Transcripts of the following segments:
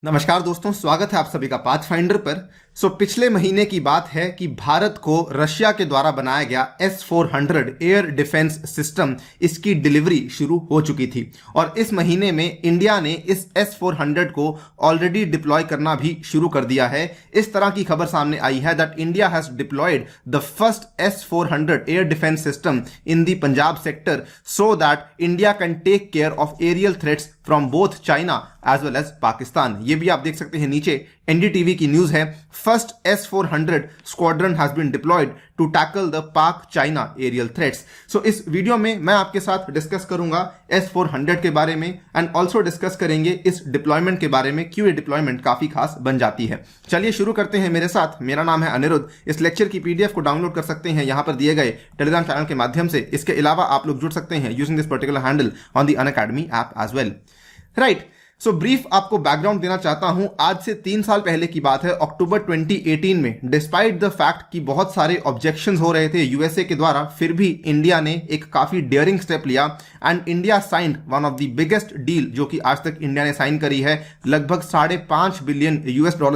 नमस्कार दोस्तों, स्वागत है आप सभी का पाथफाइंडर पर। पिछले महीने की बात है कि भारत को रशिया के द्वारा बनाया गया S-400 एयर डिफेंस सिस्टम, इसकी डिलीवरी शुरू हो चुकी थी और इस महीने में इंडिया ने इस S-400 को ऑलरेडी डिप्लॉय करना भी शुरू कर दिया है। इस तरह की खबर सामने आई है that India has deployed the first S-400 air defence system in the Punjab sector so that India can take care of aerial threats from both China as well as Pakistan. ये भी आप देख सकते हैं नीचे एनडीटीवी की न्यूज है। First S-400 squadron has been deployed to tackle the Pak China aerial threats. इस वीडियो में मैं आपके साथ डिस्कस करूंगा S-400 के बारे में एंड ऑल्सो डिस्कस करेंगे इस डिप्लॉयमेंट के बारे में, क्यों ये डिप्लॉयमेंट काफी खास बन जाती है। चलिए शुरू करते हैं मेरे साथ। मेरा नाम है अनिरुद्ध। इस लेक्चर की पीडीएफ को डाउनलोड कर सकते हैं यहां पर दिए गए टेलीग्राम चैनल के माध्यम से। इसके अलावा आप लोग जुड़ सकते हैं using this particular handle on the Unacademy app as well. Right, brief आपको बैकग्राउंड देना चाहता हूं। आज से 3 साल पहले की बात है, अक्टूबर 2018 में, डिस्पाइट द फैक्ट कि बहुत सारे ऑब्जेक्शंस हो रहे थे यूएसए के द्वारा, फिर भी इंडिया ने एक काफी डेयरिंग स्टेप लिया and India signed one of the biggest deal जो कि आज तक इंडिया ने साइन करी है। लगभग $5.5 बिलियन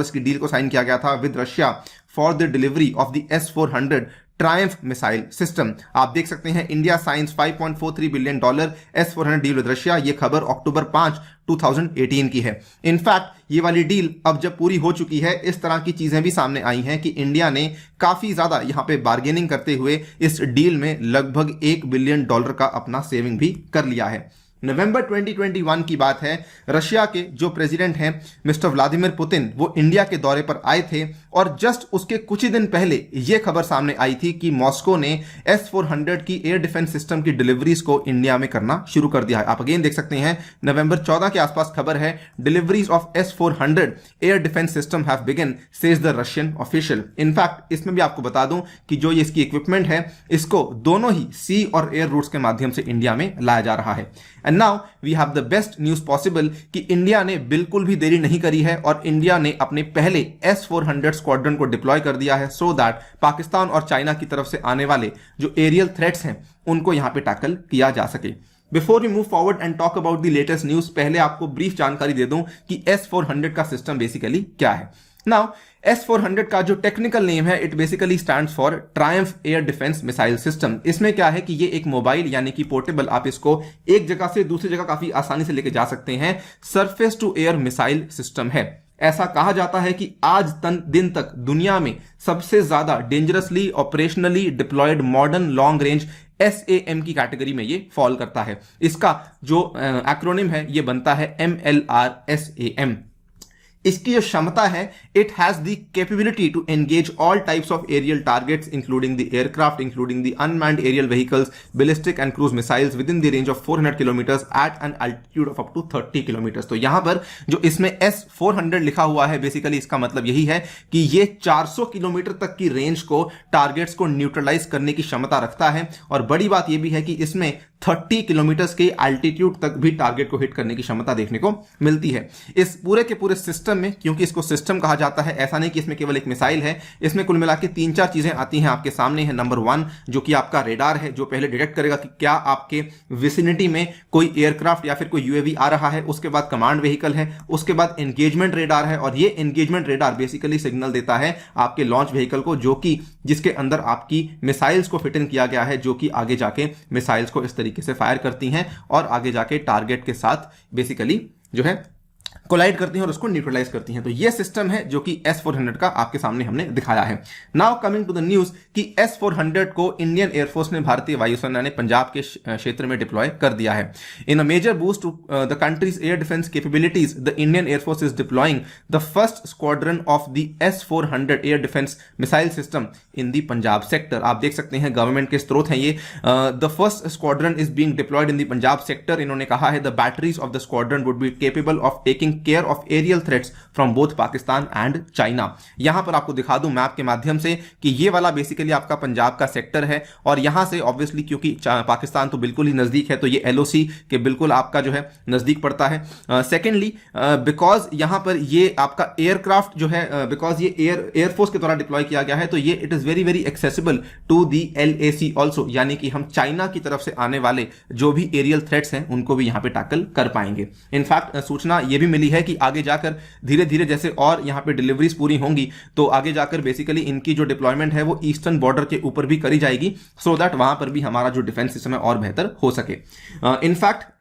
की डील को साइन किया गया था with Russia for the delivery of the S-400 Triumph missile system. आप देख सकते हैं India science $5.43 billion S-400 deal with Russia. ये खबर अक्टूबर 5, 2018 की है। इनफैक्ट ये वाली डील अब जब पूरी हो चुकी है, इस तरह की चीजें भी सामने आई हैं कि इंडिया ने काफी ज्यादा यहां पे बार्गेनिंग करते हुए इस डील में लगभग $1 बिलियन का अपना सेविंग भी कर लिया है। नवंबर 2021 की बात है। रशिया के जो प्रेसिडेंट हैं मिस्टर व्लादिमीर पुतिन, वो इंडिया के दौरे पर आए थे और जस्ट उसके कुछ ही दिन पहले ये खबर सामने आई थी कि मॉस्को ने S-400 की एयर डिफेंस सिस्टम की डिलीवरीज को इंडिया में करना शुरू कर दिया है। आप अगेन देख सकते हैं, नवंबर 14 के आसपास खबर है, deliveries of S-400 air defence system have begun, says the Russian official. In fact इसमें भी आपको बता दूं कि जो ये इसकी इक्विपमेंट है, इसको दोनों ही सी और एयर रूट्स के माध्यम से इंडिया में लाया जा रहा है। And now we have the best news possible कि इंडिया ने बिल्कुल भी देरी नहीं करी है और इंडिया ने अपने पहले S-400 स्क्वाड्रन को डिप्लॉय कर दिया है सो दैट पाकिस्तान और चाइना की तरफ से आने वाले जो एरियल थ्रेट्स हैं उनको यहां पे टैकल किया जा सके। Before we move forward and talk about the latest news, पहले आपको ब्रीफ जानकारी दे दूं कि S-400 का सिस्टम बेसिकली क्या है। नाउ S-400 का जो टेक्निकल नेम है, it basically stands for Triumph air defence missile system. इसमें क्या है कि ये एक मोबाइल यानी कि पोर्टेबल, आप इसको एक जगह से दूसरी जगह काफी आसानी से लेके जा सकते हैं, surface to air missile system है। ऐसा कहा जाता है कि आज दिन तक दुनिया में सबसे ज्यादा dangerously operationally deployed modern long range SAM की कैटेगरी में ये फॉल करता है। इसका जो एक्रोनिम है ये बनता है MLRSAM। इसकी जो क्षमता है, it has the capability to engage all types of aerial targets including the aircraft, including the unmanned aerial vehicles, ballistic and cruise missiles within the range of 400 kilometres at an altitude of up to 30 kilometres. तो यहां पर जो इसमें S-400 लिखा हुआ है, basically इसका मतलब यही है कि ये 400 किलोमीटर तक की रेंज को, टारगेट्स को न्यूट्रलाइज करने की क्षमता रखता है। और बड़ी बात यह भी है कि इसमें 30 किलोमीटर के एल्टीट्यूड तक भी टारगेट को हिट करने की क्षमता देखने को मिलती है। इस पूरे के पूरे सिस्टम में, क्योंकि इसको सिस्टम कहा जाता है, ऐसा नहीं कि इसमें केवल एक मिसाइल है, इसमें कुल मिला के 3-4 चीजें आती हैं आपके सामने है। नंबर 1 जो कि आपका रेडार है, जो पहले डिटेक्ट करेगा कि क्या आपके विसिनिटी में कोई एयरक्राफ्ट या फिर कोई यूएवी आ रहा है। उसके बाद कमांड व्हीकल है, उसके बाद एंगेजमेंट रेडार है और ये एंगेजमेंट रेडार बेसिकली सिग्नल देता है आपके लॉन्च व्हीकल को, जो कि जिसके अंदर आपकी मिसाइल्स को फिट इन किया गया है, जो कि आगे जाके मिसाइल्स को इस तरीके से फायर करती हैं और आगे जाके टारगेट के साथ बेसिकली जो है कोलाइड करती हैं और उसको न्यूट्रलाइज करती हैं। तो ये सिस्टम है जो कि S-400 का आपके सामने हमने दिखाया है। Now coming to the news कि S-400 को इंडियन एयरफोर्स ने, भारतीय वायुसेना ने पंजाब के क्षेत्र में डिप्लॉय कर दिया है। In a major boost to the country's air defence capabilities, the Indian air force is deploying the first squadron of the S-400 air defence missile system in the Punjab sector. आप देख सकते हैं गवर्नमेंट के स्रोत हैं ये। The first squadron is being deployed in the Punjab sector. इन्होंने कहा है the batteries of the squadron would be capable of taking care of aerial threats from both Pakistan and China. यहां पर आपको दिखा दूं मैप के माध्यम से कि ये वाला बेसिकली आपका पंजाब का सेक्टर है और यहां से ऑब्वियसली क्योंकि पाकिस्तान तो बिल्कुल ही नजदीक है, तो ये LOC के बिल्कुल आपका जो है नजदीक पड़ता है। सेकेंडली बिकॉज यहां पर ये आपका एयरक्राफ्ट जो है, बिकॉज ये एयरफोर्स के द्वारा डिप्लॉय किया गया है, तो ये it is very very accessible to the LAC also, यानी कि हम चाइना की तरफ से आने वाले जो भी एरियल थ्रेट्स हैं उनको भी यहां पे टैकल कर पाएंगे। इनफैक्ट सूचना ये भी मिली इसलिए है कि आगे जाकर धीरे धीरे जैसे और यहाँ पे डिलीवरीज पूरी होंगी तो आगे जाकर बेसिकली इनकी जो डिप्लॉयमेंट है वो ईस्टर्न बॉर्डर के ऊपर भी करी जाएगी, सो दैट वहां पर भी हमारा जो डिफेंस सिस्टम है और बेहतर हो सके। इनफैक्ट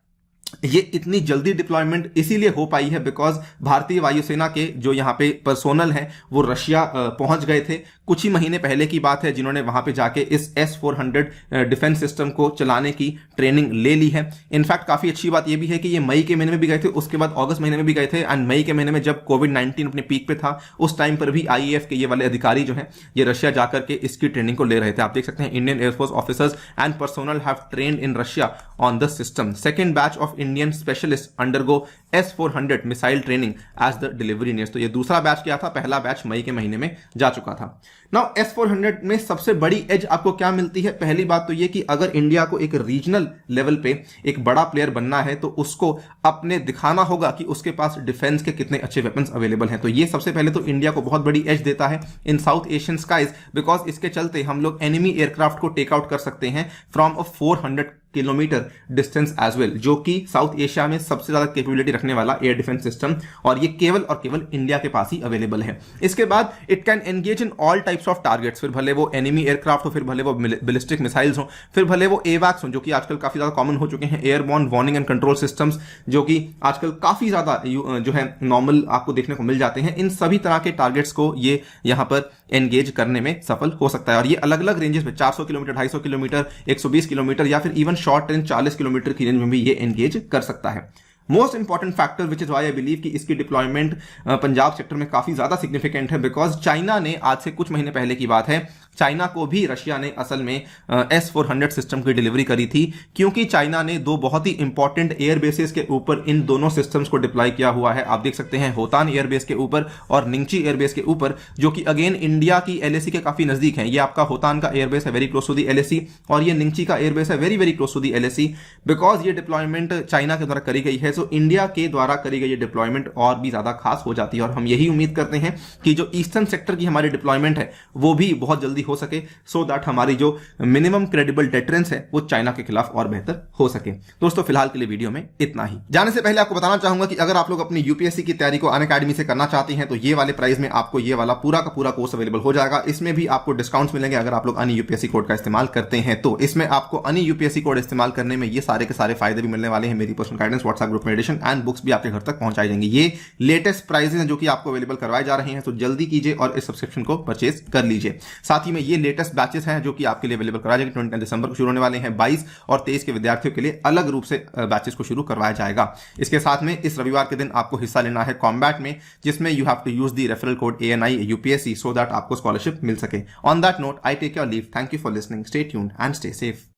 ये इतनी जल्दी डिप्लॉयमेंट इसीलिए हो पाई है बिकॉज भारतीय वायुसेना के जो यहाँ पे पर्सोनल हैं वो रशिया पहुंच गए थे। कुछ ही महीने पहले की बात है जिन्होंने वहां पे जाके इस S-400 डिफेंस सिस्टम को चलाने की ट्रेनिंग ले ली है। इनफैक्ट काफी अच्छी बात यह भी है कि ये मई के महीने में भी गए थे, उसके बाद अगस्त महीने में भी गए थे, एंड मई के महीने में जब कोविड-19 अपने पीक पे था उस टाइम पर भी IAF के ये वाले अधिकारी जो हैं ये रशिया जाकर के इसकी ट्रेनिंग को ले रहे थे। आप देख सकते हैं Indian air force officers and personnel have trained in Russia on the system. Second batch of Indian specialist undergo S-400 missile training as the delivery nears. तो ये दूसरा बैच क्या था, पहला बैच मई के महीने में जा चुका था। नाउ S-400 में सबसे बड़ी एज आपको क्या मिलती है? पहली बात तो ये कि अगर इंडिया को एक रीजनल लेवल पे एक बड़ा प्लेयर बनना है तो उसको अपने दिखाना होगा कि उसके पास डिफेंस के कितने अच्छे वेपन्स अवेलेबल हैं। तो ये सबसे पहले तो इंडिया को बहुत बड़ी एज देता है in South Asian skies, because इसके चलते हम लोग एनिमी एयरक्राफ्ट को टेक आउट कर सकते हैं from a 400 kilometre distance as well, जो कि साउथ एशिया में सबसे ज्यादा कैपेबिलिटी रखने वाला एयर डिफेंस सिस्टम, और ये केवल और केवल इंडिया के पास ही अवेलेबल है। इसके बाद it can engage in all types of targets, फिर भले वो एनिमी एयरक्राफ्ट हो, फिर भले वो बैलिस्टिक मिसाइल्स हो, फिर भले वो एवैक्स हो जो कि आजकल काफी ज्यादा कॉमन हो चुके हैं, airborne warning and control systems जो कि आजकल काफी ज्यादा जो है नॉर्मल आपको देखने को मिल जाते हैं। इन सभी तरह के टारगेट्स को ये यहां पर एंगेज करने में सफल हो सकता है, और ये अलग अलग रेंजेस में 400 किलोमीटर, 250 किलोमीटर, 120 किलोमीटर या फिर इवन शॉर्ट रेंज 40 किलोमीटर की रेंज में भी ये एंगेज कर सकता है। Most important factor which is why I believe कि इसकी डिप्लॉयमेंट पंजाब सेक्टर में काफी ज्यादा सिग्निफिकेंट है, बिकॉज चाइना ने आज से कुछ महीने पहले की बात है, चाइना को भी रशिया ने असल में S-400 सिस्टम की डिलीवरी करी थी, क्योंकि चाइना ने दो बहुत ही इंपॉर्टेंट एयर बेसेस के ऊपर इन दोनों सिस्टम्स को डिप्लॉय किया हुआ है। आप देख सकते हैं होतान एयरबेस के ऊपर और निंगची एयरबेस के ऊपर, जो कि अगेन इंडिया की LAC के काफी नजदीक है। ये आपका होतान का एयरबेस है very close to the LAC, और ये निंगची का एयरबेस है very very close to the LAC, because ये डिप्लॉयमेंट चाइना के द्वारा करी गई है। सो इंडिया के द्वारा करी गई डिप्लॉयमेंट और भी ज्यादा खास हो जाती है, और हम यही उम्मीद करते हैं कि जो ईस्टर्न सेक्टर की हमारी डिप्लॉयमेंट है वो भी बहुत जल्दी हो सके, सो दैट हमारी जो मिनिमम क्रेडिबल डेटरेंस है वो चाइना के खिलाफ और बेहतर हो सके। दोस्तों फिलहाल के लिए वीडियो में इतना ही। जाने से पहले आपको बताना चाहूंगा कि अगर आप लोग अपनी यूपीएससी की तैयारी को अनअकैडमी से करना चाहते हैं तो ये वाले प्राइस में आपको ये वाला पूरा का पूरा कोर्स अवेलेबल हो जाएगा। इसमें भी आपको डिस्काउंट्स मिलेंगे अगर आप लोग अनि यूपीएससी कोड का इस्तेमाल करते हैं। तो इसमें आपको अनि यूपीएससी कोड इस्तेमाल करने में ये सारे के सारे फायदे भी मिलने वाले हैं। मेरी पर्सनल गाइडेंस, व्हाट्सएप ग्रुप में एडिशन एंड बुक्स भी आपके घर तक पहुंचाई जाएंगी। ये लेटेस्ट प्राइसेस हैं जो कि आपको अवेलेबल करवाए जा रहे हैं, तो जल्दी कीजिए और इस सब्सक्रिप्शन को परचेज कर लीजिए। साथ ही में ये लेटेस्ट बैचेस हैं जो कि आपके लिए अवेलेबल कराया जाएगा। 29 दिसंबर को शुरू होने वाले हैं। 22 और 23 के विद्यार्थियों के लिए अलग रूप से बैचेस को शुरू करवाया जाएगा। इसके साथ में इस रविवार के दिन आपको हिस्सा लेना है कॉम्बैट में, जिसमें you have to use the referral code ANI UPSC so that आपको स्कॉलरशिप मिल सके। On that note I take your leave. Thank you for listening. Stay tuned and stay safe.